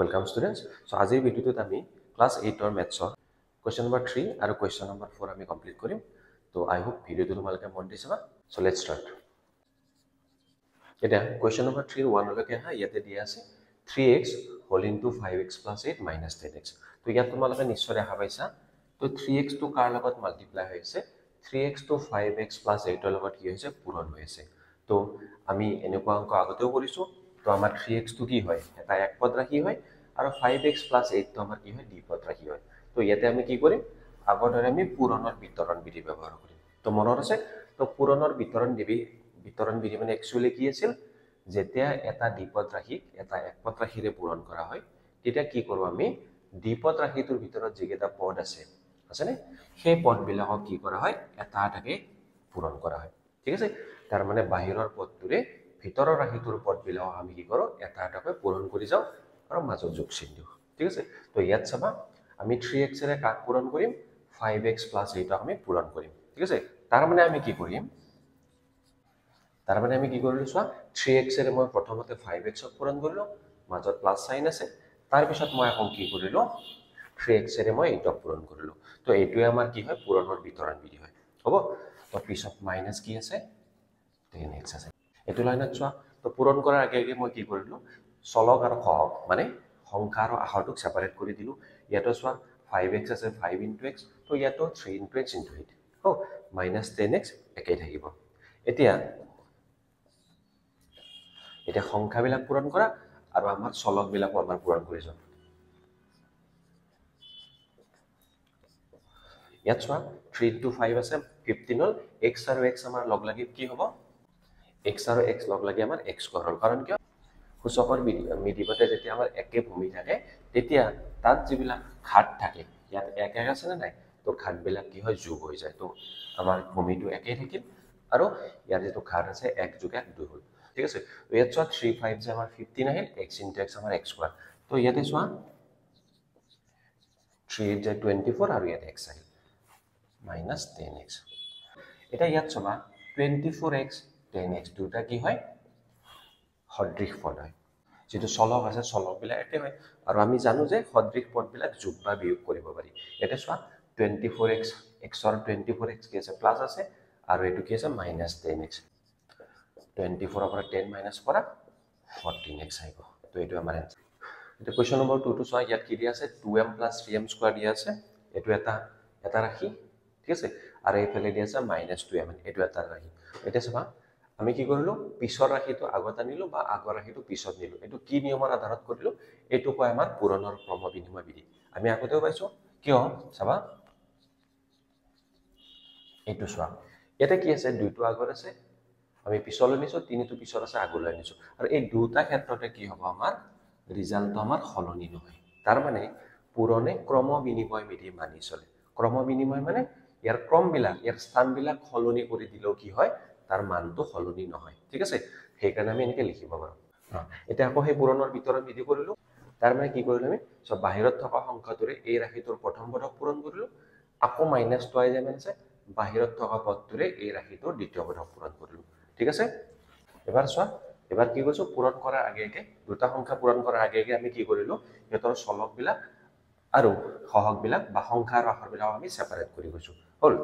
Welcome students. So আজিৰ ভিডিওটোত আমি class 8 ৰ মেথছৰ question number 3 আৰু question number 4 আমি কমপ্লিট কৰিম। তো I hope ভিডিওটো তোমালোকে মন দিছা। So let's start. এটা question number 3 1 লৈকে হা ইয়াতে দিয়া আছে 3x whole into 5x plus 8 minus 10x. তো ইয়াত তোমালোকে নিশ্চয় দেখা পাইছা। তো 3x টো কাৰ লগত মাল্টিপ্লাই হৈছে 3x to 5x plus 8 ৰ লগত কি হৈছে পূৰণ হৈছে। তো আমি এনেকুৱা অংক আগতেও কৰিছো। তো আমাৰ 3x টো কি হয় এটা এক পদ ৰাখি হয় আৰু 5x plus 8 টো আমাৰ কি হয় দ্বি পদ ৰাখি হয়। তো ইয়াতে আমি কি কৰিম আগৰ দৰে আমি পূৰণৰ বিতৰণ বিধি ব্যৱহাৰ কৰিম। তো মনত আছে তো পূৰণৰ বিতৰণ বিধি মানে একচুয়ালি কি আছিল যেতিয়া এটা দ্বিপদ ৰাশিক এটা একপদ ৰাশিৰে পূৰণ কৰা হয় তেতিয়া কি কৰো আমি দ্বিপদ ৰাশিটোৰ ভিতৰত যিকেইটা পদ আছে নে সেই পদবিলাকক কি কৰা হয় এটা এটাকে পূৰণ কৰা হয়। ঠিক আছে তাৰ মানে বাহিৰৰ পদটোৰে ভিতৰৰ ৰাশিটোৰ পদবিলাকক আমি কি কৰো এটা এটাকৈ পূৰণ কৰি যাও আৰু মাজত যোগ চিন দিও। ঠিক আছে তো ইয়াত চাবা আমি 3x এৰে কাক পূৰণ কৰিম 5x + 8 আমি পূৰণ কৰিম। ঠিক আছে তাৰ মানে আমি কি কৰিম তাৰ মানে আমি কি কৰিলো চোৱা 3x এৰে মই প্ৰথমতে 5x ক পূৰণ কৰিলো মাজত প্লাস সাইন আছে তাৰ পিছত মই আকৌ কি কৰিলো 3x এৰে মই 8 ক পূৰণ কৰিলো। তো এইটোৱে আমাৰ কি হয় পূৰণৰ বিতৰণ বিধি হয়। হ'ব তো পিছত মাইনাস কি আছে 10x আছে। এটো লাইনত চোৱা তো পূৰণ কৰাৰ আগে আগে মই কি কৰিলো চলক আৰু সহগ মানে সংখ্যা আৰু আখৰটোক সেপাৰেট কৰি দিলো। ইয়াতো চোৱা 5x আছে 5 * x তো ইয়াতো 3 * x * 8 हो -10x একেই থাকিব। এতিয়া সংখ্যাবিলাক পূৰণ কৰা আৰু আমাৰ চলকবিলাক আমাৰ পূৰণ কৰি যাও। ইয়াত চোৱা 3 * 5 আছে 15 হল x আৰু x আমাৰ লগ লাগি কি হ'ব x আৰু x লগ লাগি আমাৰ x² হল। কাৰণ কিয় সূচকৰ মিডিপতে যেতিয়া আমাৰ একে ভূমি থাকে তেতিয়া তাত যিবিলাক ঘাত থাকে ইয়াত এক এক আছে না নাই তো ঘাতবিলাক কি হয় যোগ হৈ যায়। তো আমাৰ ভূমিটো একেই থাকিল আৰু ইয়াৰ যেটো ঘাত আছে 1 + 1 2 হল। ঠিক আছে তো ইয়াত চোৱা 3 5 যে আমাৰ 15 আহিল x * x আমাৰ x²। তো ইয়াতে চোৱা 3 * 24 আৰু ইয়াত x আহিল -10x। এটা ইয়াত চোৱা 24x 10x দুটা কি হয় সদৃশ পদ হয়। যেটো চলক আছে চলকবিলাক একে হয় আৰু আমি জানো যে সদৃশ পদবিলাক যোগ বা বিয়োগ কৰিব পাৰি। এটা চোৱা 24x x ৰ 24x কি আছে প্লাস আছে আৰু এটো কি আছে -10x 24 ৰ পৰা 10 মাইনাস কৰা 14x আহিব। তো এটো আমাৰ आंसर। এটা কোৱেশ্চন নম্বৰ 2 টো চোৱা ইয়াত কি দিয়া আছে 2m + 3m² দিয়া আছে। এটো এটা ৰাশি ঠিক আছে আৰু এইফালে দিয়া আছে -2m এটো এটা ৰাশি। এটা চাবা আমি কি কৰিলো পিছৰ ৰাশিটো আগত আনিলো বা আগৰ ৰাশিটো পিছত নিলো। এটো কি নিয়মৰ আধাৰত কৰিলো এটো কয় আমাৰ পূৰণৰ ক্ৰম বিনিময় বিধি। আমি আগতেও পাইছো কিয় চাবা এটো চোৱা এটা কি আছে দুইটো আগত আছে আমি পিছলৈ নিছো তিনিটো পিছত আছে আগলৈ আনিছো আৰু এই দুটা ক্ষেত্ৰতে কি হ'ব আমাৰ ৰিজাল্টটো আমাৰ সলনি নহয়। তাৰ মানে পূৰণে ক্ৰম বিনিময় বিধি মানি চলে। ক্ৰম বিনিময় মানে ইয়াৰ ক্ৰমবিলাক ইয়াৰ স্থানবিলাক সলনি কৰি দিলেও কি হয় তাৰ মানটো সলনি নহয়। ঠিক আছে সেইকাৰণে আমি এনেকৈ লিখিব পাৰো। এটা আকৌ সেই পূৰণৰ বিতৰণ বিধি কৰিলো তাৰ মানে কি কৰিলো আমি সব বাহিৰত থকা সংখ্যাটোৰে এই ৰাশিটোৰ প্ৰথম পদক পূৰণ কৰিলো আকৌ -2 আছে বাহিৰত থকা পদটোৰে এই ৰাশিটোৰ দ্বিতীয় পদক পূৰণ কৰিলো। ঠিক আছে এবাৰ চোৱা এবাৰ কি কৈছো পূৰণ কৰাৰ আগে আগে দুটা সংখ্যা পূৰণ কৰাৰ আগে আগে আমি কি কৰিলো হেতৰ চলকবিলাক আৰু সহগবিলাক বা সংখ্যা আৰু আখৰবিলাক আমি সেপাৰেট কৰি গৈছো হল।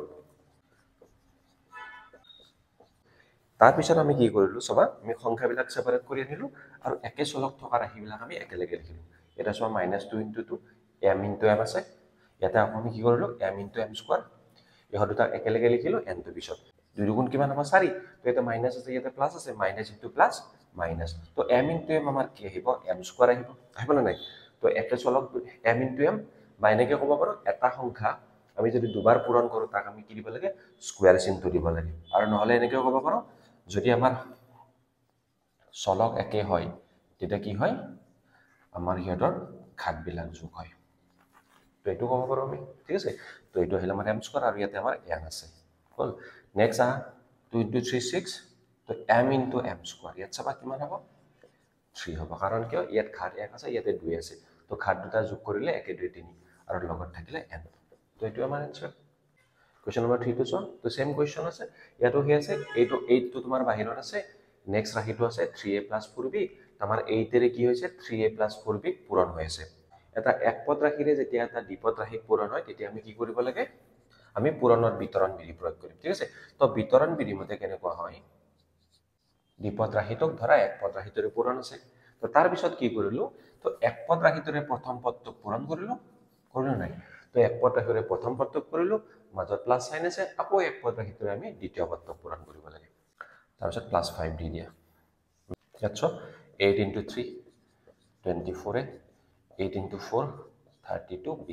তাৰ পিছত আমি কি কৰিলো চাবা আমি সংখ্যাবিলাক সেপাৰেট কৰি আনিলো আৰু একে চলক থকা ৰাশিবিলাক আমি একেলগে লিখিলো। এটা চোৱা -2 * 2 m * m আছে ইয়াতে আমি কি কৰিলো m * m² ইহত দুটা একেলগে লিখিলো n টো পিছত 2 দুগুণ কিমান হ'ব 4 তো এটা মাইনাস আছে ইয়াতে প্লাস আছে মাইনাস * প্লাস মাইনাস তো m * m আমাৰ কি আহিব m² আহিব আহিব না নাই। তো একে চলক m * m বা এনেকে ক'ব পাৰো এটা সংখ্যা আমি যদি দুবাৰ পূৰণ কৰো তাক আমি কি দিব লাগে স্কয়াৰ চিনটো দিব লাগে আৰু নহলে এনেকেও ক'ব পাৰো যদি আমাৰ চলক একে হয় তেতিয়া কি হয় আমাৰ হিয়তৰ ঘাতবিলাক যোগ হয়। তো এটো ক'ব পাৰো আমি ঠিক আছে। তো এটো হল আমাৰ m² আৰু ইয়াতে আমাৰ n আছে হল। নেক্সট 2 * 3 6 তো m * m² ইয়াত চাবা কিমান হ'ব 3 হ'ব কাৰণ কিয় ইয়াত ঘাত 1 আছে ইয়াতে 2 আছে তো ঘাত দুটা যোগ কৰিলে 1 2 3 আৰু লগত থাকিলে n। তো এটো আমাৰ आंसर। Question number 3 টো চোৱা তো সেম কোৱেশ্চন আছে ইয়াতো কি আছে এইটো 8 টো তোমাৰ বাহিৰত আছে নেক্সট ৰাশিটো আছে 3a + 4b আমাৰ 8 এৰে কি হৈছে 3a + 4b পূৰণ হৈ আছে এটা একপদ ৰাশিৰে যেতিয়া এটা দ্বিপদ ৰাশিক পূৰণ হয় তেতিয়া আমি কি কৰিব লাগে আমি পূৰণৰ বিতৰণ বিধি প্ৰয়োগ কৰিম ঠিক আছে তো বিতৰণ বিধি মতে কেনেকুৱা হয় দ্বিপদ ৰাশিটোক ধৰা একপদ ৰাশিটোৰে পূৰণ আছে তো তাৰ পিছত কি কৰিলো তো একপদ ৰাশিটোৰে প্ৰথম পদটোক পূৰণ কৰিলো নাই তো একপদ ৰাশিটোৰে প্ৰথম পদটোক কৰিলো মাজত প্লাস সাইন আছে আকৌ একপদ ৰাশিটোৰে আমি দ্বিতীয় পদটোক পূৰণ কৰিব লাগে তাৰ পিছত +5 দি দিয়া আচ্ছা 8 * 3 24a 8 * 4 32b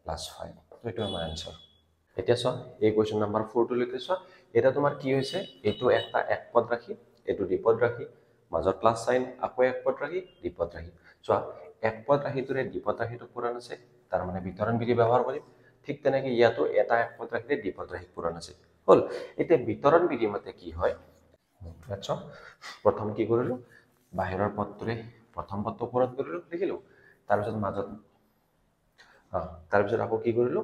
+5 তো এটো আমাৰ आंसर এতিয়া চোৱা এই কোৱেশ্চন নম্বৰ 4 টো লিখি চোৱা এটা তোমাৰ কি হৈছে এটো একটা একপদ ৰাশি এটো দ্বিপদ ৰাশি মাজত প্লাস সাইন আকৌ একপদ ৰাশি দ্বিপদ ৰাশি চোৱা একপদ ৰাশিটোৰে দ্বিপদ ৰাশিটো পূৰণ আছে তাৰ মানে বিতৰণ বিধি ব্যৱহাৰ কৰিম ঠিক তেনেকৈ ইয়াতো এটা একপদ ৰাশিৰে দ্বিপদ ৰাশি পূৰণ আছে হল এতিয়া বিতৰণ বিধি মতে কি হয় আচ্ছা প্ৰথম কি কৰিলো বাহিৰৰ পদটোৰে প্ৰথম পদটো পূৰণ কৰিলো লিখিলো তাৰ পিছত মাজত তাৰ পিছত আকৌ কি কৰিলো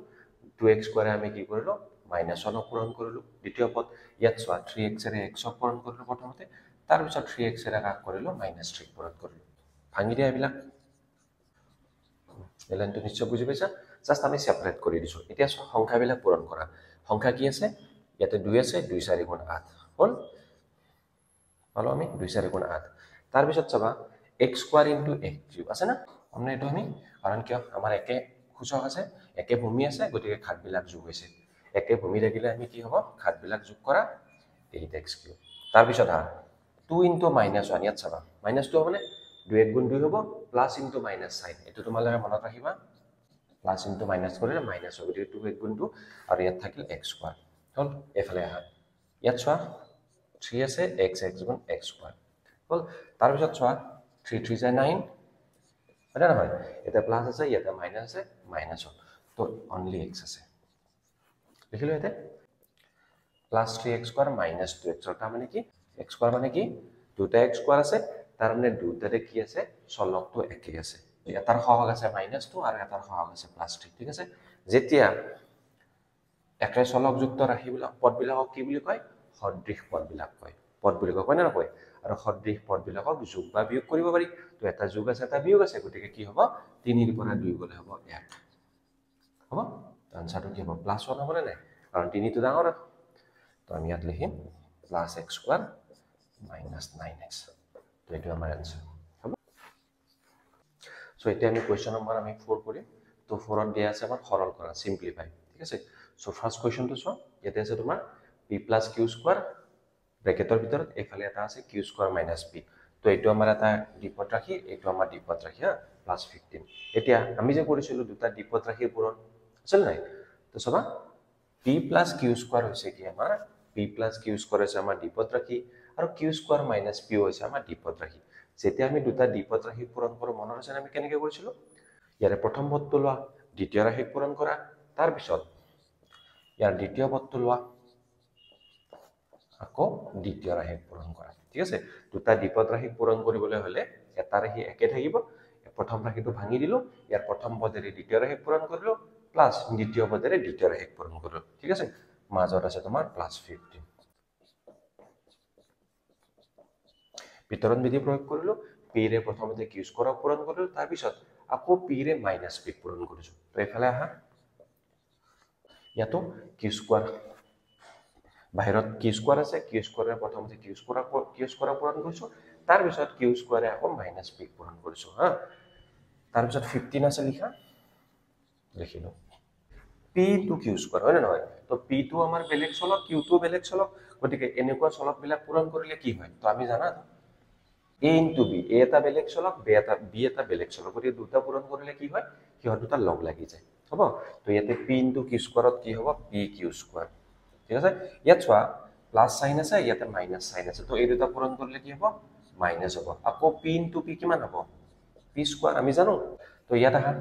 2x স্কয়াৰে আমি কি কৰিলো -1 পূৰণ কৰিলো দ্বিতীয় পদ ইয়াত চোৱা 3x এৰে x পূৰণ কৰিলো প্ৰথমতে তাৰ পিছত 3x এৰে কাক কৰিলো -3 পূৰণ কৰিলো ভাঙি দিয়া এইবিলাক এলাইনটো নিশ্চয় বুজি পাইছা জাস্ট আমি সেপাৰেট কৰি দিছো এতিয়া সংখ্যাবিলাক পূৰণ কৰা সংখ্যা কি আছে ইয়াতে 2 আছে 2 4 গুণ 8 হল পালো আমি 2 4 গুণ 8 তাৰ পিছত চাবা x স্কয়াৰ * x কিউব আছে না আমৰা এটো আমি কাৰণ কিয় আমাৰ একে সূচক আছে একে ভূমি আছে গতিকে ঘাতবিলাক যোগ হৈছে একে ভূমি থাকিলে আমি কি হ'ব ঘাতবিলাক যোগ কৰা 8x কিউব তাৰ পিছত 2 * -1 ইয়াত চাবা -2 মানে 2 * 2 হ'ব প্লাস * -sin এটো তোমালোকে মনত ৰাখিবা প্লাস * মাইনাস কৰিলে মাইনাস হ'ব গতিকে 2 * 2 আৰু ইয়াত থাকিল x স্কয়াৰ হল এফালে ইয়াত চোৱা 3 আছে x গুণ x স্কয়াৰ হল তাৰ পিছত চোৱা 3 3 * 9 এটা নহয় এটা প্লাস আছে ইয়াতে মাইনাস আছে মাইনাস হল তো অনলি x আছে লিখিলো এতে plus 3x square minus 2x তাৰ মানে কি x স্কয়াৰ মানে কি দুটা x স্কয়াৰ আছে তাৰ মানে দুটাতে কি আছে চলকটো একেই আছে এটাৰ সহগ আছে -2 আৰু এটাৰ সহগ আছে +3 ঠিক আছে যেতিয়া একে চলকযুক্ত ৰাশিবিলাক পদবিলাকক কি বুলি কয় সদৃশ পদবিলাক কয় পদ বুলি কয় না নকয় আৰু সদৃশ পদবিলাকক যোগ বা বিয়োগ কৰিব পাৰি তো এটা যোগ আছে এটা বিয়োগ আছে গতিকে কি হ'ব 3 ৰ পৰা 2 গলে হ'ব 1 হ'ব আনসাৰটো কি হ'ব +1 হ'ব নে কাৰণ 3 টো ডাঙৰ তো আমি ইয়াত লিখিম +x স্কয়াৰ -9x তো এটো আমাৰ আনসাৰ হ'ব সো এতিয়া আমি কোৱেশ্চন নম্বৰ আমি 4 কৰিম তো 4 ত দিয়া আছে আমাৰ সৰল কৰা সিম্পলিফাই ঠিক আছে সো ফাৰ্স্ট কোৱেশ্চনটো চোৱা ইয়াতে আছে তোমাৰ p + q স্কয়াৰ ব্ৰ্যাকেটৰ ভিতৰত এফালে এটা আছে q স্কয়াৰ - p তো এটো আমাৰ এটা দ্বিপদ ৰাশি এটো আমাৰ দ্বিপদ ৰাশি +15 এতিয়া আমি যে কৰিছিলো দুটা দ্বিপদ ৰাশিৰ পূৰণ আছিল নাই তো চাবা p + q স্কয়াৰ হৈছে কি আমাৰ p + q স্কয়াৰ হৈছে আমাৰ দ্বিপদ ৰাশি আৰু q স্কয়াৰ - p হৈছে আমাৰ দ্বিপদ ৰাশি যেতিয়া আমি দুটা দ্বিপদ ৰাশি পূৰণ কৰো মনত আছে আমি কেনেকৈ কৰিছিলো ইয়াৰে প্ৰথম পদটো লোৱা দ্বিতীয় ৰাশিক পূৰণ কৰা তাৰ পিছত ইয়াৰ দ্বিতীয় পদটো লোৱা আকৌ দ্বিতীয় ৰাশিক পূৰণ কৰা ঠিক আছে দুটা দ্বিপদ ৰাশিক পূৰণ কৰিবলৈ হলে এটা ৰাশি একে থাকিব প্ৰথম ৰাশিটো ভাঙি দিলো ইয়াৰ প্ৰথম পদেৰে দ্বিতীয় ৰাশিক পূৰণ কৰিলো প্লাস দ্বিতীয় পদেৰে দ্বিতীয় ৰাশিক পূৰণ কৰিলো ঠিক আছে মাজত আছে তোমাৰ +15 বিতৰণ বিধি প্ৰয়োগ কৰিলো p ৰে প্ৰথমতে q স্কয়াৰক পূৰণ কৰিলো তাৰ পিছত আকৌ p ৰে -p পূৰণ কৰিছো তো এফালে আহা ইয়াতো q স্কয়াৰ বাহিৰত q স্কয়াৰ আছে q স্কয়াৰে প্ৰথমতে q স্কয়াৰ পূৰণ কৰিছো তাৰ পিছত q স্কয়াৰে আকৌ -p পূৰণ কৰিছো তাৰ পিছত 15 আছে লিখা লিখিলো p * q স্কয়াৰ হয় না নহয় তো p টো আমাৰ বেলেগ চলক q টো বেলেগ চলক গতিকে এনেকুৱা চলক বিলাক পূৰণ কৰিলে কি হয় তো আমি জানা a * b a এটা বেলেগ চলক b এটা বেলেগ চলক গতিকে দুটা পূৰণ কৰিলে কি হয় সিহঁত দুটা লগ লাগি যায় হ'ব তো ইয়াতে p * q স্কয়ারত কি হ'ব p q স্কয়ার ঠিক আছে ইয়াত চোৱা প্লাস সাইন আছে ইয়াতে মাইনাস সাইন আছে তো এই দুটা পূৰণ কৰিলে কি হ'ব মাইনাস হ'ব আকৌ p * p কিমান হ'ব p স্কয়ার আমি জানো তো ইয়াত আহা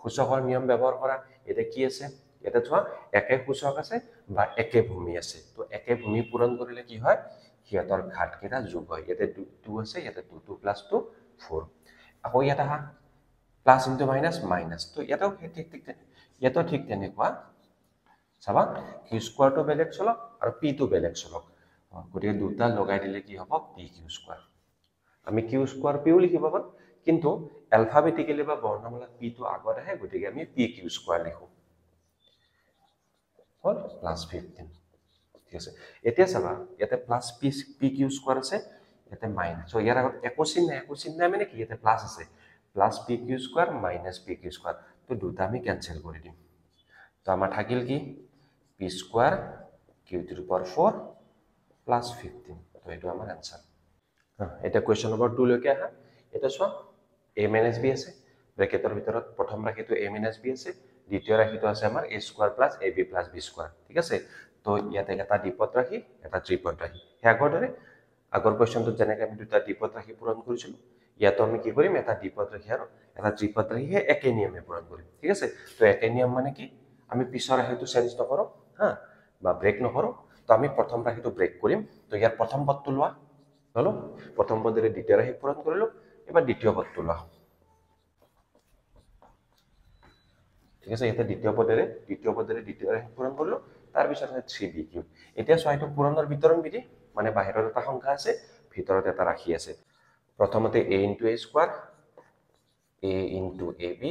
সূচকৰ নিয়ম ব্যৱহাৰ কৰা এটা কি আছে এটা চোৱা একে সূচক আছে বা একে ভূমি আছে তো একে ভূমি পূৰণ কৰিলে কি হয় সিহঁতৰ ঘাত কেইটা যোগ হয় ইয়াতে 2 আছে ইয়াতে 2 + 2 4 আকৌ ইয়াত আহা প্লাস * মাইনাস তো ইয়াতো ঠিক তেনেকুৱা চাবা q স্কয়াৰটো বেলেগ চলক আৰু p টো বেলেগ চলক গতিকে দুটা লগাই দিলে কি হ'ব p q স্কয়ার আমি কিউ স্কোয়াৰ পিও লিখিব পাৰোঁ, কিন্তু এলফাবেটিকেলি বা বৰ্ণমালাত পিটো আগত আহে, গতিকে আমি পি কিউ স্কোয়াৰ লিখোঁ। হ'ল প্লাছ 15। ঠিক আছে, এতিয়া চাবা ইয়াতে প্লাছ পি কিউ স্কোয়াৰ আছে, ইয়াতে মাইনাছ। চ' ইয়াৰ আগত একো চিন নাই মানে কি, ইয়াতে প্লাছ আছে, plus P Q square minus P Q square. তো দুটা আমি কেনচেল কৰি দিম। তো আমাৰ থাকিল কি P square Q to the power 4 plus 15। তো এইটো আমাৰ এনচাৰ। এটা কুৱেশ্যন নম্বৰ 2 লৈকে আহা। এটা চোৱা a মাইনাছ b আছে, ব্ৰেকেটৰ ভিতৰত প্ৰথম ৰাশিটো a মাইনাছ b আছে, দ্বিতীয় ৰাশিটো আছে আমাৰ a square plus ab plus b square. ঠিক আছে, তো ইয়াতে এটা দ্বিপদ ৰাশি, এটা ত্ৰিপদ ৰাশি। সেই আগৰ দৰে আগৰ কুৱেশ্যনটোত যেনেকৈ আমি দুটা দ্বিপদ ৰাশি পূৰণ কৰিছিলোঁ, ইয়াতো আমি কি কৰিম, এটা দ্বিপদ ৰাশি আৰু এটা ত্ৰিপদ ৰাশিহে একে নিয়মে পূৰণ কৰিম। ঠিক আছে, তো একে নিয়ম মানে কি, আমি পিছৰ ৰাশিটো চেঞ্জ নকৰোঁ হা, বা ব্ৰেক নকৰোঁ। তো আমি প্ৰথম ৰাশিটো ব্ৰেক কৰিম। তো ইয়াৰ প্ৰথম পদটো লোৱা হলো, প্ৰথম পদেৰে দ্বিতীয় ৰাশি পূৰণ কৰিলো, এবাৰ দ্বিতীয় পদটো লোৱা। ঠিক আছে, ইয়াতে দ্বিতীয় পদেৰে দ্বিতীয় ৰাশি পূৰণ কৰিলো, তাৰপিছত আছে 3b কিউব। এতিয়া চোৱা, এইটো পূৰণৰ বিতৰণ বিধি, মানে বাহিৰত এটা সংখ্যা আছে, ভিতৰত এটা ৰাশি আছে। প্ৰথমতে a into a square, a into ab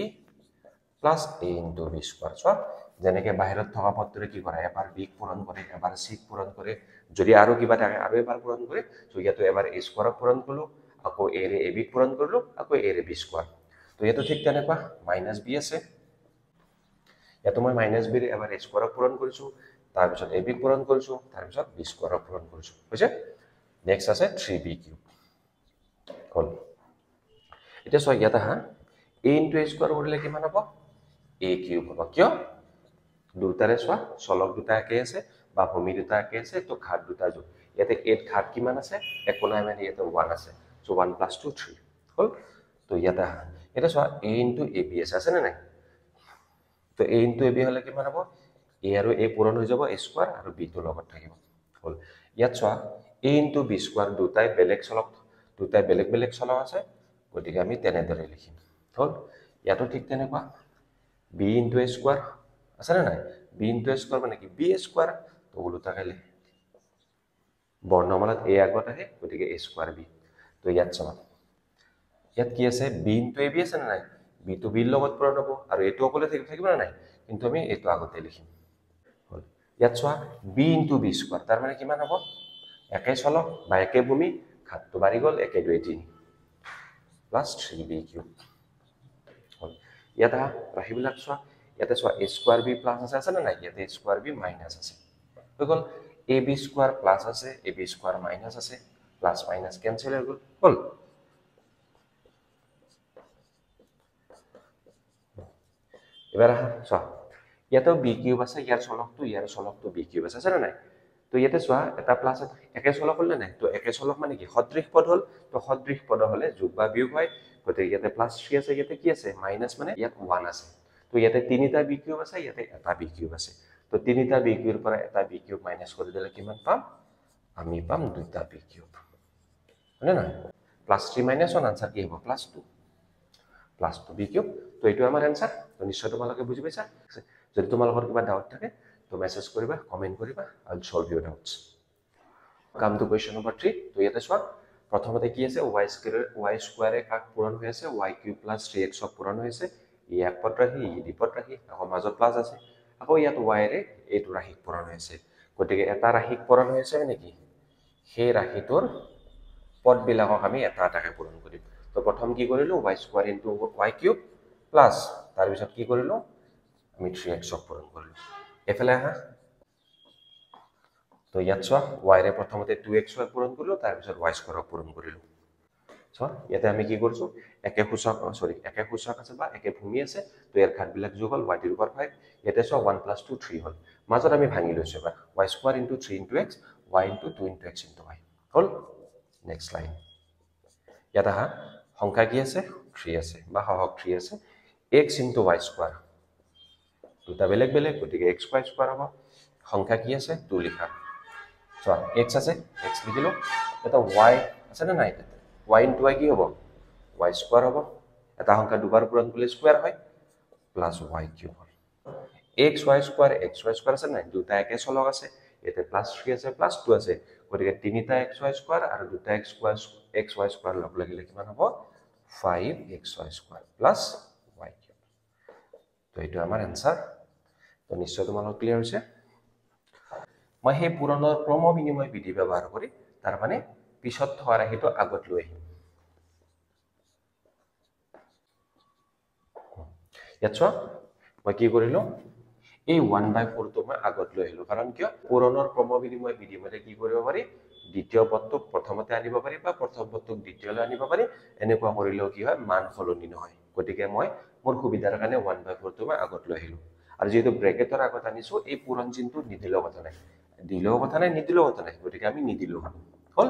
plus a into b square. চোৱা, যেনেকৈ বাহিৰত থকা পদটোৰে কি কৰে, এবাৰ বিক পূৰণ কৰে, এবাৰ চিক পূৰণ কৰে, যদি আৰু কিবা থাকে আৰু এবাৰ পূৰণ কৰে। চ' ইয়াতো এবাৰ a স্কোয়াৰক পূৰণ কৰিলো, আকৌ a ৰে ab পূৰণ কৰিলো, আকৌ a ৰে b স্কোয়াৰ। তো ইয়াতো ঠিক তেনেকুৱা মাইনাছ b আছে, ইয়াতো মই মাইনাছ b ৰে এবাৰ a স্কোয়াৰক পূৰণ কৰিছো, তাৰপিছত ab পূৰণ কৰিছো, তাৰপিছত b স্কোয়াৰক পূৰণ কৰিছো। হৈছে, নেক্সট আছে 3b কিউব। হ'ল, এতিয়া চোৱা ইয়াত আহা, a ইনটু a স্কোয়াৰ কৰিলে কিমান হ'ব, a কিউব হ'ব। কিয়, দুটাৰে চোৱা চলক দুটা একে আছে বা ভূমি দুটা একে আছে, তো ঘাত দুটা যোগ। ইয়াতে 8 ঘাত কিমান আছে, একো নাই মানে ইয়াতে 1 আছে। চ' 1 প্লাছ 2 3 হ'ল। তো ইয়াতে আহা, এতিয়া চোৱা a ইনটু ab আছে নে নাই। তো a ইনটু ab হ'লে কিমান হ'ব, a আৰু a পূৰণ হৈ যাব, a স্কোয়াৰ আৰু b টো লগত থাকিব। হ'ল, ইয়াত চোৱা a ইনটু b স্কোয়াৰ দুটাই বেলেগ চলক, দুটাই বেলেগ বেলেগ চলক আছে, গতিকে আমি তেনেদৰে লিখিম। হ'ল, ইয়াতো ঠিক তেনেকুৱা b ইনটু a স্কোয়াৰ আছে নে নাই, b ইনটু a স্কোয়াৰ মানে কি b স্কোয়াৰ। তো ওলোটাকে লিখ, বৰ্ণমালাত a আগত আহে, গতিকে a স্কোয়াৰ b। তো ইয়াত চাবা, ইয়াত কি আছে, b ইনটু ab আছে নে নাই, b টো b ৰ লগত পূৰণ হ'ব, আৰু এইটো অকলে থাকিব না নাই, কিন্তু আমি এইটো আগতে লিখিম। হ'ল, ইয়াত চোৱা b ইনটু b স্কোয়াৰ, তাৰ মানে কিমান হ'ব, একে চলক বা একে ভূমি, ঘাতটো বাঢ়ি গ'ল, একে 2 3 প্লাছ 3b কিউব। হ'ল, ইয়াত আহা, ৰাশিবিলাক চোৱা, ইয়াতে চোৱা a স্কোয়াৰ b প্লাছ আছে নে নাই, ইয়াতে a স্কোয়াৰ b মাইনাছ আছে। হৈ গ'ল, ab স্কোয়াৰ প্লাছ আছে, ab স্কোয়াৰ মাইনাছ আছে, প্লাছ মাইনাছ কেনচেল হৈ গ'ল। হ'ল, এবাৰ আহা, চোৱা ইয়াতেও বি কিউব আছে, ইয়াৰ চলকটো বি কিউব আছে নে নাই। তো ইয়াতে চোৱা, এটা প্লাছ একে চলক হ'ল নে নাই, তো একে চলক মানে কি সদৃশ পদ হ'ল। তো সদৃশ পদ হ'লে যোগ বা বিয়োগ হয়, গতিকে ইয়াতে প্লাছ 3 আছে, ইয়াতে কি আছে মাইনাছ, মানে ইয়াত 1 আছে। তো ইয়াতে তিনিটা বি কিউব আছে, ইয়াতে এটা বি কিউব আছে। তো তিনিটা বি কিউবৰ পৰা এটা বি কিউব মাইনাছ কৰি দিলে কিমান পাম, আমি পাম দুটা বি কিউব, হয়নে নহয়। প্লাছ 3 মাইনাছ 1, আনচাৰ কি হ'ব, প্লাছ 2 বি কিউব। তো এইটো আমাৰ এনচাৰ। তো নিশ্চয় তোমালোকে বুজি পাইছা। যদি তোমালোকৰ কিবা ডাউট থাকে, তো মেছেজ কৰিবা, কমেণ্ট কৰিবা, I will solve your doubts. Come to question number 3। তো ইয়াতে চোৱা, প্ৰথমতে কি আছে, ৱাই স্কোৱাৰে কাক পূৰণ হৈ আছে, ৱাই কিউব প্লাছ 3x পূৰণ হৈ আছে। ই এক পদ ৰাশি, ই দ্বিপদ ৰাশি, আকৌ মাজত প্লাছ আছে, আকৌ ইয়াত ৱাইৰে এইটো ৰাশিক পূৰণ হৈ আছে। গতিকে এটা ৰাশিক পূৰণ হৈ আছে নেকি, সেই ৰাশিটোৰ পদবিলাকক আমি এটা এটাকে পূৰণ কৰিম। তো প্ৰথম কি কৰিলোঁ, Y square into Y cube plus, তাৰপিছত কি কৰিলোঁ, আমি 3x পূৰণ কৰিলোঁ। এইফালে আহা, তো ইয়াত চোৱা, ৱাইৰে প্ৰথমতে 2x পূৰণ কৰিলোঁ, তাৰপিছত ৱাই স্কোৱাৰক পূৰণ কৰিলোঁ। চোৱা, ইয়াতে আমি কি কৰিছোঁ, একে সূচক আছে বা একে ভূমি আছে, তো ইয়াৰ ঘাতবিলাক যোগ হ'ল, y টু দি পাৱাৰ 5। ইয়াতে চোৱা 1 প্লাছ 2 3 হ'ল, মাজত আমি ভাঙি লৈছোঁ এবাৰ, Y square into 3 into x, Y into 2 into x into y। হ'ল, নেক্সট লাইন। ইয়াত আহা, সংখ্যা কি আছে, 3 আছে বা সহগ 3 আছে, x ইনটু ৱাই স্কোৱাৰ, দুটা বেলেগ বেলেগ, গতিকে x ৱাই স্কোৱাৰ হ'ব। সংখ্যা কি আছে, 2 লিখা। চোৱা, x আছে, x লিখিলোঁ। এটা y আছে নে নাই, y ইনটু y কি হ'ব, y স্কোৱাৰ হ'ব। এটা সংখ্যা দুবাৰ পূৰণ কৰিলে স্কোৱাৰ হয়, প্লাছ y কিউব হ'ল। x y স্কোৱাৰ আছে নাই, দুটা একে চলক আছে, ইয়াতে প্লাছ 3 আছে, প্লাছ 2 আছে, গতিকে তিনিটা x y স্কোৱাৰ আৰু দুটা xy স্কয়াৰ লগ লাগিলে কিমান হ'ব 5xy square plus y cube তো এইটো আমাৰ आंसर তো নিশ্চয় তোমালোক ক্লিয়াৰ হৈছে মই সেই পুৰণৰ ক্ৰম বিনিময় বিধি ব্যৱহাৰ কৰি তাৰ মানে পিছত থোৱা ৰাখিটো আগত লৈ আহিম ইয়াত চোৱা মই কি কৰিলো এই 1/4 টো মই আগত লৈ আহিলো কাৰণ কিয় পুৰণৰ ক্ৰম বিনিময় বিধি মতে কি কৰিব পাৰি দ্বিতীয় পদটো প্ৰথমতে আনিব পাৰি বা প্ৰথম পদটো দ্বিতীয়লৈ আনিব পাৰি এনেকুৱা কৰিলেও কি হয় মান সলনি নহয় গতিকে মই মোৰ সুবিধাৰ কাৰণে 1/4 টো মই আগত লৈ আহিলো আৰু যেহেতু ব্ৰেকেটৰ আগত আনিছো এই পুৰণ চিনটো নিদিলেও কথা নাই দিলেও কথা নাই নিদিলেও কথা নাই গতিকে আমি নিদিলেও হল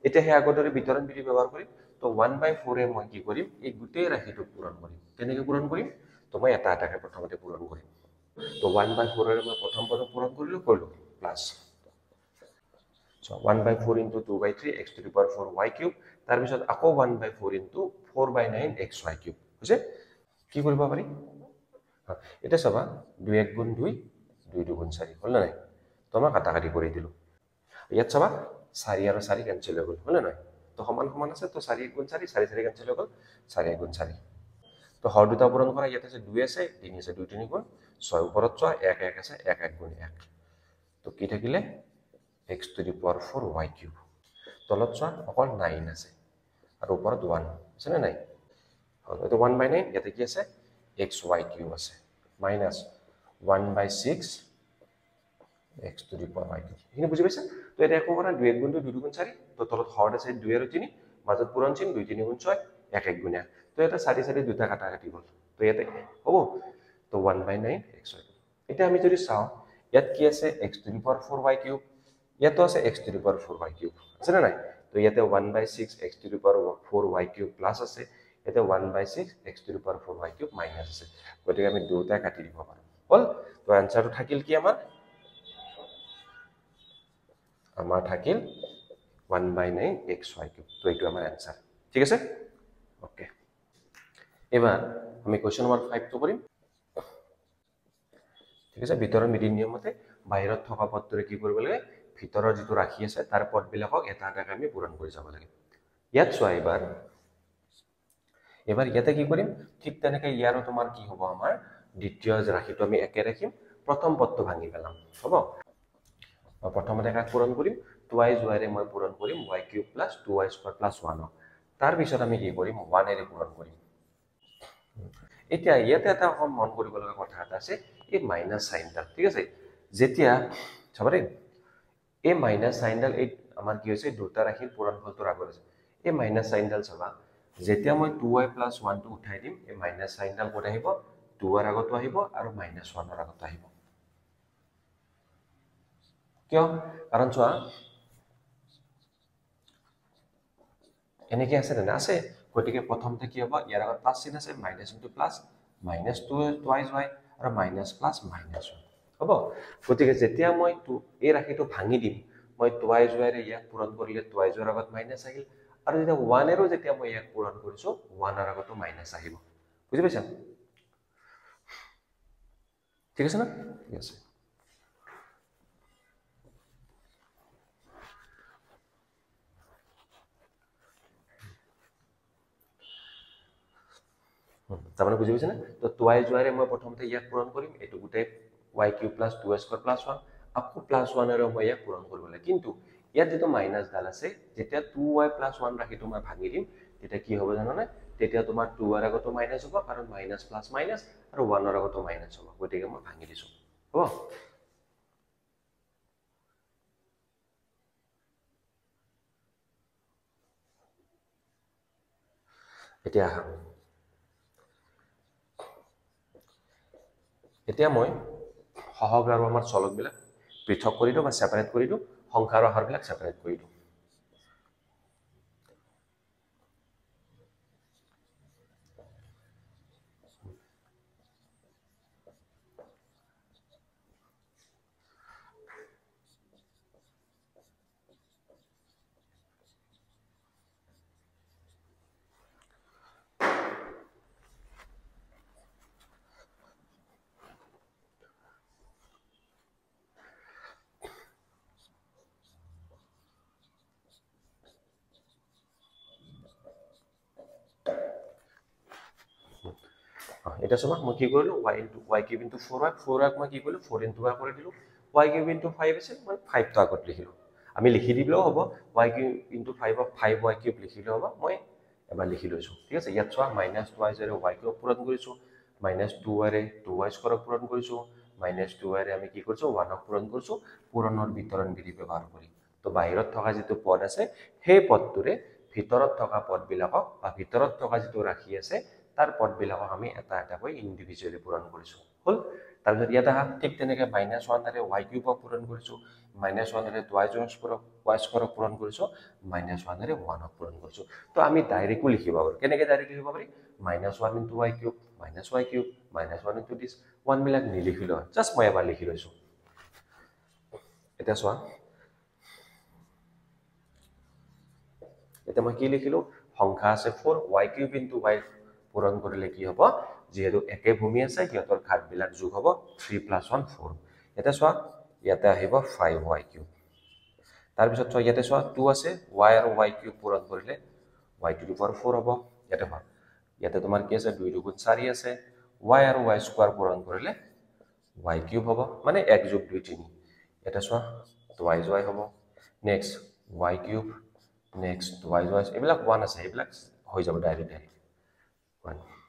এতিয়া সেই আগৰ দৰে বিতৰণ বিধি ব্যৱহাৰ কৰিম তো 1/4 এ মই কি কৰিম এই গোটেই ৰাশিটো পূৰণ কৰিম কেনেকৈ পূৰণ কৰিম তো মই এটা এটাকে প্ৰথমতে পূৰণ কৰিম তো 1/4 এৰ মই প্ৰথম পদ পূৰণ কৰিলো plus so 1/4 into 2/3 x to the power 4 y cube তাৰ পিছত আকৌ 1/4 into 4/9 xy cube বুঝে কি কৰিব পাৰি এটা সবা 2 1 গুণ 2 2 2 গুণ 4 হল না নাই তো মই কাটাকাটি কৰি দিলো ইয়াত সবা 4 আৰু 4 কেনসেল হৈ গল হল না নাই তো সমান সমান আছে তো 4 1 গুণ 4 4 4 কেনসেল হৈ গল 4 1 গুণ 4 তো হর দুটা পূরণ করা ইয়াতে আছে 2 আছে 3 আছে 2 3 গুণ 6 উপৰত 6 1 1 আছে 1 1 গুণ 1 তো কি থাকিলে x to the power 4 y cube তলত চোৱা অকল 9 আছে আৰু ওপৰত 1 আছে না নাই তো 1/9 ইয়াতে কি আছে xy cube আছে minus 1/6 x to the power y cube এখিনি বুজি পাইছা তো এটা একো কৰা 2 1 গুণ 2 2 গুণ 4 তো তলত হৰ আছে 2 আৰু 3 মাজত পূৰণ চিন 2 3 গুণ 6 1 1 গুণ 1 তো এটা 4 4 দুটা কাটা কাটি গল তো ইয়াতে হ'ব তো 1/9 xy এটা আমি যদি চাও ইয়াত কি আছে x to the power 4 y cube ইয়াতো আছে x to the power 4 y cube আছে না নাই তো ইয়াতে 1/6 x to the power 4 y cube plus আছে ইয়াতে 1/6 x to the power 4 y cube minus আছে গতিকে আমি দুটা কাটি দিব পাৰো হল তো आंसरটো থাকিল কি আমাৰ থাকিল 1/9 xy cube তো এইটো আমাৰ आंसर ঠিক আছে ওকে এবাৰ আমি কোৱেশ্চন নম্বৰ 5 টো কৰিম ঠিক আছে বিতৰণ বিধি নিয়মতে বাহিৰত থকা পদটোৰে কি কৰিব লাগে ভিতৰৰ যিটো ৰাখি আছে তাৰ পদবিলাকক এটা এটাকে আমি পূৰণ কৰি যাব লাগে ইয়াত চোৱা এবাৰ ইয়াতে কি কৰিম ঠিক তেনেকৈ ইয়াৰো তোমাৰ কি হ'ব আমাৰ দ্বিতীয় ৰাশিটো আমি একে ৰাখিম প্ৰথম পদটো ভাঙি পেলাম হ'ব প্ৰথমতে কাক পূৰণ কৰিম 2y ৰে মই পূৰণ কৰিম y cube plus 2y square plus 1 তাৰ পিছত আমি কি কৰিম 1 এৰে পূৰণ কৰিম এতিয়া ইয়াতে এটা মন কৰিব লগা কথা এটা আছে এই মাইনাস সাইনডাল ঠিক আছে যেতিয়া চাবাৰে এই মাইনাস সাইনডাল এই আমাৰ কি হৈছে দুটা ৰাশিৰ পূৰণফলটোৰ আগত আছে এই মাইনাস সাইনডাল চাবা যেতিয়া মই 2y + 1 টো উঠাই দিম এই মাইনাস সাইনডাল ক'ত আহিব 2 ৰ আগতো আহিব আৰু -1 ৰ আগতো আহিব কিয় কাৰণ চোৱা এনেকে আছে না আছে গতিকে প্ৰথমতে কি হ'ব ইয়াৰ আগত প্লাস চিন আছে minus into plus -2 twice y আৰু মাইনাস প্লাস মাইনাস 1 হ'ব গতিকে যেতিয়া মই এই ৰাশিটো ভাঙি দিম মই 2y ৰে ইয়াক পূৰণ কৰিলে 2y ৰ আগত মাইনাস আহিল আৰু যেতিয়া 1 এৰো যেতিয়া মই ইয়াক পূৰণ কৰিছো 1 ৰ আগতো মাইনাস আহিব বুজি পাইছা ঠিক আছে না ঠিক আছে তাৰমানে বুজি পাইছা না তো 2y ৰে মই প্ৰথমতে ইয়াক পূৰণ কৰিম এটো গুটেই y cube plus 2y square plus 1 আকৌ +1 এৰে মই ইয়াক পূৰণ কৰিব লাগে কিন্তু ইয়াত যেটো মাইনাস ডাল আছে যেতিয়া 2y + 1 ৰাখিটো মই ভাঙি দিম তেতিয়া কি হ'ব জানানে তেতিয়া তোমাৰ 2 ৰ আগতো মাইনাস হ'ব কাৰণ মাইনাস প্লাস মাইনাস আৰু 1 ৰ আগতো মাইনাস হ'ব গতিকে মই ভাঙি দিছো হ'ব এতিয়া মই সহগ আৰু আমাৰ চলক বিলাক পৃথক কৰি দিও বা সেপাৰেট কৰি দিও সংখ্যা আৰু আহাৰ বিলাক সেপাৰেট কৰি দিও এটা সময় মই কি কৰিলোঁ y cube into 4y 4y মই কি কৰিলোঁ 4 ইনটু y কৰি দিলোঁ y কিউব ইনটু 5 আছে মই 5 টো আগত লিখিলোঁ আমি লিখি দিলেও হ'ব y cube into 5 5y cube লিখিলেও হ'ব মই এবাৰ লিখি লৈছোঁ ঠিক আছে ইয়াত চোৱা -2y জেৰে y কিউব পূৰণ কৰিছোঁ -2y ৰে 2y স্কয়াৰ পূৰণ কৰিছোঁ -2y ৰে আমি কি কৰিছোঁ 1 পূৰণ কৰিছোঁ পূৰণৰ বিতৰণ বিধি ব্যৱহাৰ কৰি তো বাহিৰত থকা যিটো পদ আছে সেই পদটোৰে ভিতৰত থকা পদবিলাকক বা ভিতৰত থকা যিটো ৰাশি আছে তাৰ পদবিলাকক আমি এটা এটাকৈ ইন্ডিভিজুৱেলি পূৰণ কৰিছোঁ হল তাৰপিছত ইয়াত আহা ঠিক তেনেকৈ -1 ৰে y কিউবক পূৰণ কৰিছোঁ -1 ৰে y স্কয়াৰক পূৰণ কৰিছোঁ -1 ৰে 1ক পূৰণ কৰিছোঁ তো আমি ডাইৰেক্টলি লিখিব পাৰোঁ কেনেকৈ ডাইৰেক্টলি লিখিব পাৰি -1 into y cube -y cube -1 into দিছ 1 বিলাক নিলিখিলেও জাষ্ট মই এবাৰ লিখি লৈছোঁ এতিয়া চোৱা এতিয়া মই কি লিখিলো সংখ্যা আছে 4 y কিউব ইনটু y পূৰণ কৰিলে কি হ'ব যেহেতু একে ভূমি আছে সিহঁতৰ ঘাতবিলাক যোগ হ'ব 3 + 1 4 এতিয়া চোৱা ইয়াতে আহিব 5y কিউব তাৰপিছত চোৱা ইয়াতে চোৱা 2 আছে y আৰু y কিউব পূৰণ কৰিলে y টু দি পাৱাৰ 4 হ'ব ইয়াতে ভাল ইয়াতে তোমাৰ কি আছে 2 2 4 আছে y আৰু y স্কয়াৰ পূৰণ কৰিলে y কিউব হ'ব মানে 1 + 2 3 এটা চোৱা twice y হ'ব next y cube next twice y এইবিলাক 1 আছে এইবিলাক হৈ যাব ডাইৰেক্ট 1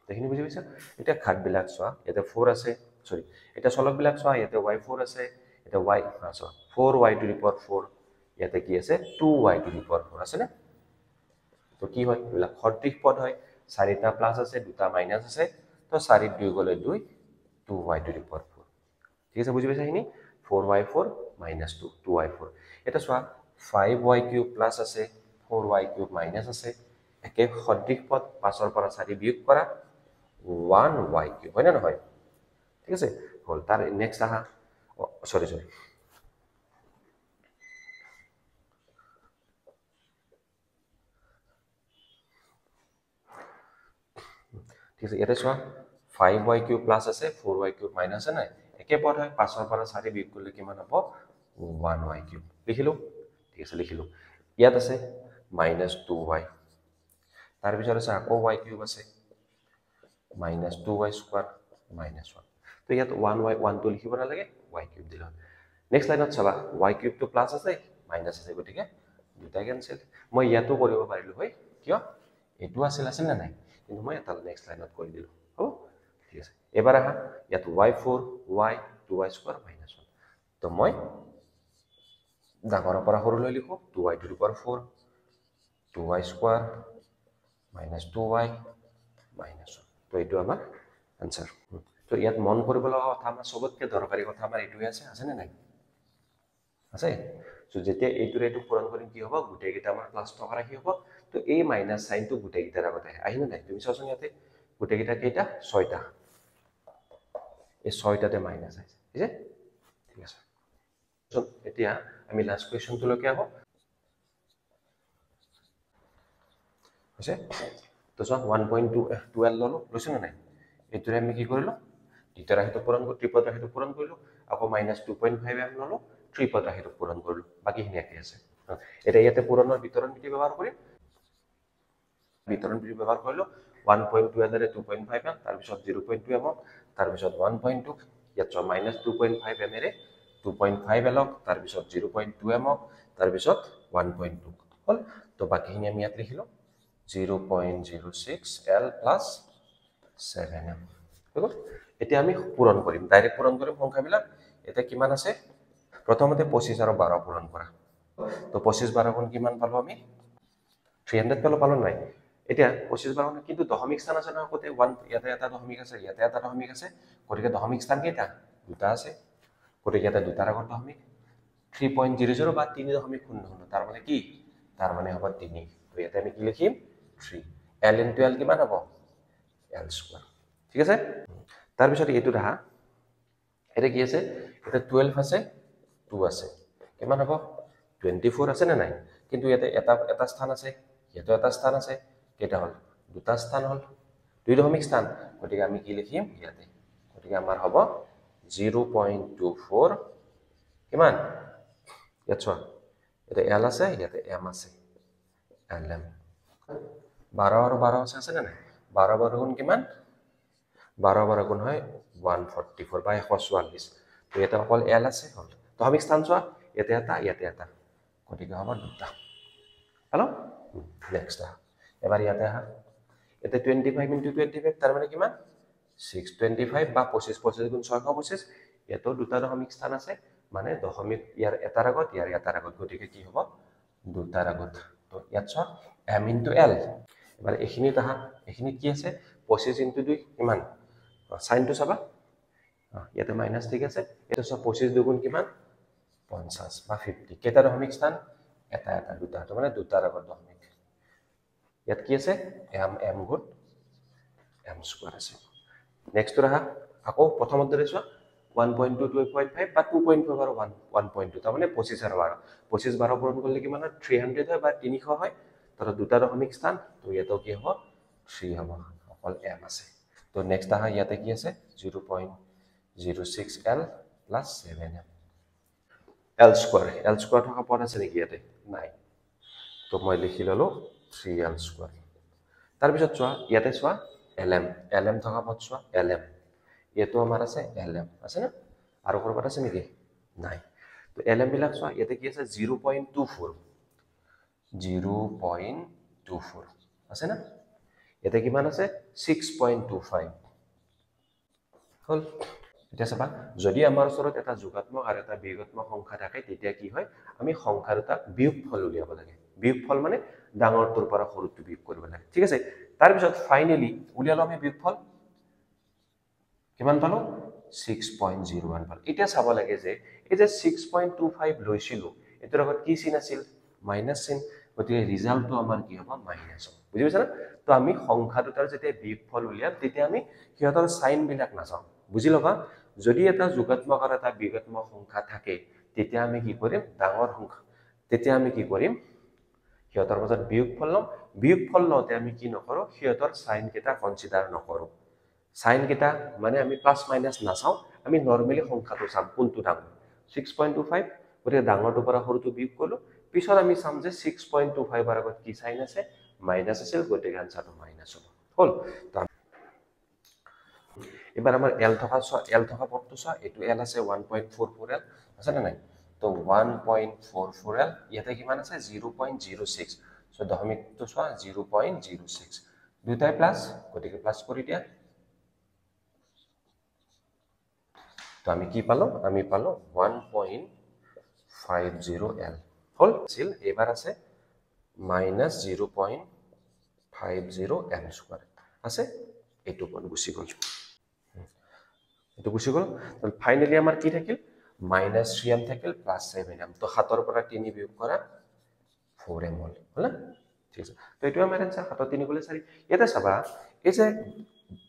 দেখনি বুজি পাইছা এটা ঘাতবিলাক চোৱা ইয়াতে 4 আছে সৰি এটা চলকবিলাক চোৱা ইয়াতে y4 আছে এটা y চোৱা 4y টু দি পাৱাৰ 4 ইয়াতে কি আছে 2y টু দি পাৱাৰ 4 আছে না তো কি হয় এইবিলাক সদৃশ পদ হয় চাৰিটা প্লাস আছে দুটা মাইনাস আছে তো 4 2 গলে 2 2y টু দি পাৱাৰ 4 ঠিক আছে বুজি পাইছা হিনি 4y4 -2 2y4 এটা চোৱা 5y কিউব প্লাস আছে 4y কিউব মাইনাস আছে একে সদৃশ পদ 5 পৰা 4 বিয়োগ কৰা 1y কিউব হয় না নহয় ঠিক আছে হল তাৰ নেক্সট আহা সৰি ঠিক আছে ইয়াতে চোৱা 5y কিউব প্লাস আছে 4y কিউব মাইনাস আছে নাই একে পদ হয় 5 পৰা 4 বিয়োগ কৰিলে কিমান হ'ব 1y কিউব লিখিলো ঠিক আছে লিখিলো ইয়াত আছে -2y তাৰ পিছত আছে আকৌ y কিউব আছে -2y স্কয়াৰ -1 তো ইয়াত 1y 1 টো লিখিব নালাগে y কিউব দিলো নেক্সট লাইনত চাবা y কিউব টো প্লাস আছে মাইনাস আছে গতিকে দুটা কেনসেল মই ইয়াতো কৰিব পাৰিলো হয় কিয় এটো আছিল না নাই কিন্তু মই এটা নেক্সট লাইনত কৰি দিলো হ'ব ঠিক আছে এবাৰ আহা ইয়াত y4 y 2y স্কয়াৰ -1 তো মই ডাঙৰৰ পৰা সৰুলৈ লিখো 2y two the power 4 2y square -2y -1 তো এইটো আমাৰ আনসাৰ তো ইয়াত মন কৰিব লগা কথা আমাৰ সবতকে দৰকাৰী কথা আমাৰ এইটোৱে আছে নে নাই আছে সো যেতিয়া এইটোৰে এইটো পূৰণ কৰিম কি হ'ব গোটেই কেইটা আমাৰ প্লাস থকা ৰাখি হ'ব তো এই মাইনাস সাইনটো গোটেই কেইটাৰ আগতে আহি না নাই তুমি চাওচোন ইয়াতে গোটেই কেইটা কেইটা 6টা এই 6টাতে মাইনাস আছে ঠিক আছে সো এতিয়া আমি লাস্ট কোৱেশ্চনটো লৈকে আহো আছে তো সো 1.12 ললো লৈছো না নাই এইটোৰে আমি কি কৰিলো দ্বিতীয় ৰাশিটো পূৰণ কৰি ত্ৰিপদ ৰাশিটো পূৰণ কৰিলো আকৌ -2.5 এম ললো ত্ৰিপদ ৰাশিটো পূৰণ কৰিলো বাকিখিনি একে আছে এটা ইয়াতে পূৰণৰ বিতৰণ বিধি ব্যৱহাৰ কৰিম বিতৰণ বিধি ব্যৱহাৰ কৰিলো 1.12 ৰে 2.5 এম তাৰ পিছত 0.2 এম তাৰ পিছত 1.2 ইয়াত -2.5 এম ৰে 2.5 এলক তাৰ পিছত 0.2 এম তাৰ পিছত 1.2 হল তো বাকিখিনি আমি ইয়াত লিখিলো 0.06 L plus 7M ঠিক আছে এতিয়া আমি পূৰণ কৰিম ডাইৰেক্ট পূৰণ কৰিম সংখ্যাবিলাক এটা কিমান আছে প্ৰথমতে 25 আৰু 12 পূৰণ কৰা তো 25 12 গুণ কিমান পালো আমি 300 পালো নাই এতিয়া 25 12 কিন্তু দশমিক স্থান আছে না কোতে 1 ইয়াতে এটা দশমিক আছে ইয়াতে এটা দশমিক আছে গতিকে দশমিক স্থান কেইটা দুটা আছে গতিকে এটা দুটাৰ আগত দশমিক 3.00 বা 3.00 তাৰ মানে কি তাৰ মানে হ'ব 3 তো ইয়াতে আমি কি লিখিম 3 L into L কিমান হ'ব L স্কয়াৰ ঠিক আছে তাৰ পিছত এইটো ৰাহা এটা কি আছে এটা 12 আছে 2 আছে কিমান হ'ব 24 আছে না নাই কিন্তু ইয়াতে এটা স্থান আছে ইয়াতে এটা স্থান আছে কেটা হল দুটা স্থান হল দুই দশমিক স্থান গতিকে আমি কি লিখিম ইয়াতে গতিকে আমাৰ হ'ব 0.24 কিমান ইয়াত চোৱা এটা L আছে ইয়াতে M আছে LM 12 আৰু 12 আছে না নাই 12 12 গুণ কিমান 12 12 গুণ হয় 144 বা 144 তো ইয়াতে অকল এল আছে হ'ল দশমিক স্থান চোৱা ইয়াতে এটা গতিকে হ'ব দুটা হেল্ল' নেক্সট এবাৰ ইয়াতে আহা ইয়াতে 25 × 25 তাৰ মানে কিমান 625 বা 25 গুণ 625 ইয়াতো দুটা দশমিক স্থান আছে মানে দশমিক ইয়াৰ এটাৰ আগত ইয়াৰ এটাৰ আগত গতিকে কি হ'ব দুটাৰ আগত তো ইয়াত চোৱা m * l এবাৰ এইখিনিত আহা এইখিনিত কি আছে 25 × 2 কিমান সাইনটো চাবা ইয়াতে মাইনাস ঠিক আছে এটা সব 25 দুগুণ কিমান 50 বা 50 কেইটা দশমিক স্থান এটা দুটা তো মানে দুটাৰ আগত দশমিক ইয়াত কি আছে m গুণ m স্কয়াৰ আছে নেক্সট ৰাহা আকৌ প্ৰথমত ধৰে চোৱা 1.2 2.5 বা 2.5 আৰু 1.2 তাৰ মানে 25 আৰু 12 25 12 পূৰণ কৰিলে কিমান হয় 300 হয় বা 300 হয় তাৰ দুটা দশমিক স্থান তো ইয়াতো কি হ'ব 3 হ'ব অকল m আছে তো নেক্সট আহা ইয়াতে কি আছে 0.06l + 7m l স্কয়ার থকা পদ আছে নেকি ইয়াতে নাই তো মই লিখি ললো 3l স্কয়ার তাৰ পিছত চোৱা ইয়াতে চোৱা lm থকা পদ চোৱা lm এটো আমাৰ আছে lm আছে না আৰু কৰবাত আছে নেকি নাই তো lm বিলাক চোৱা ইয়াতে কি আছে 0.24 আছে না ইয়াতে কিমান আছে 6.25 হল এটা চাবা যদি আমাৰ ওচৰত এটা যোগাত্মক আৰু এটা বিয়োগাত্মক সংখ্যা থাকে তেতিয়া কি হয় আমি সংখ্যাৰ এটা বিয়োগফল উলিয়াব লাগে বিয়োগফল মানে ডাঙৰটোৰ পৰা সৰুটো বিয়োগ কৰিব লাগে ঠিক আছে তাৰ পিছত ফাইনালি উলিয়ালো আমি বিয়োগফল কিমান পালো 6.01 পালো এটা চাব লাগে যে এই যে 6.25 লৈছিলো এটোৰ আগত কি চিন আছিল মাইনাস চিন গতিকে ৰিজাল্টটো আমাৰ কি হ'ব মাইনাস হ'ব বুজি পাইছা না তো আমি সংখ্যা দুটাৰ যেতিয়া বিয়োগফল উলিয়াম তেতিয়া আমি সিহঁতৰ সাইন বিলাক নাচাওঁ বুজি লবা যদি এটা যোগাত্মক আৰু এটা বিয়োগাত্মক সংখ্যা থাকে তেতিয়া আমি কি কৰিম ডাঙৰ সংখ্যা তেতিয়া আমি কি কৰিম সিহঁতৰ মাজত বিয়োগফল লওঁতে আমি কি নকৰো সিহঁতৰ সাইন কেইটা কনসিডাৰ নকৰো সাইন কেইটা মানে আমি প্লাস মাইনাস নাচাওঁ আমি নৰমালি সংখ্যাটো চাম কোনটো ডাঙৰ 6.25 গতিকে ডাঙৰটোৰ পৰা সৰুটো বিয়োগ কৰিলো পিছত আমি চাম যে 6.25 ৰ আগত কি সাইন আছে মাইনাস আছিল গতিকে আনসাৰটো মাইনাস হ'ব হল এবাৰ আমাৰ l থকা পদটো চোৱা এটো l আছে 1.44l আছে না নাই তো 1.44l ইয়াতে কিমান আছে 0.06 সো দশমিকটো চোৱা 0.06 দুটাই প্লাস গতিকে প্লাস কৰি দিয়া তো আমি কি পালো আমি পালো 1.50l হল ছিল এবাৰ আছে -0.50m স্কয়ার আছে এটো কোন গুছি গল এটো গুছি গল তো ফাইনালি আমাৰ কি থাকিল -3m থাকিল +7m তো 7 ৰ পৰা 3 বিয়োগ কৰা 4m হল হলা ঠিক আছে তো এটো আমাৰ आंसर 7 3 গলে 4 এটা চাবা এই যে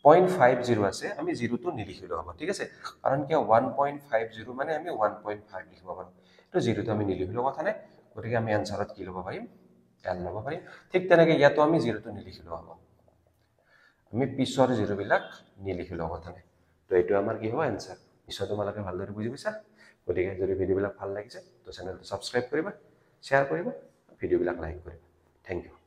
0.50 আছে আমি 0 টো নিলিখিলো হ'ব ঠিক আছে কাৰণ কি 1.50 মানে আমি 1.5 লিখিব পাৰো তো 0 টো আমি নিলিখিলো কথা নাই গতিকে আমি आंसरত কি লব পাৰিম l লব পাৰিম ঠিক তেনেকৈ ইয়াতো আমি 0 টো নিলিখিলো হ'ব আমি পিছৰ 0 বিলাক নিলিখিলো কথা নাই তো এটো আমাৰ কি হ'ব आंसर নিশ্চয় তোমালোকে ভালদৰে বুজি পাইছা গতিকে যদি ভিডিও বিলাক ভাল লাগিছে তো চেনেলটো সাবস্ক্ৰাইব কৰিবা শেয়াৰ কৰিবা ভিডিও বিলাক লাইক কৰিবা থ্যাংক ইউ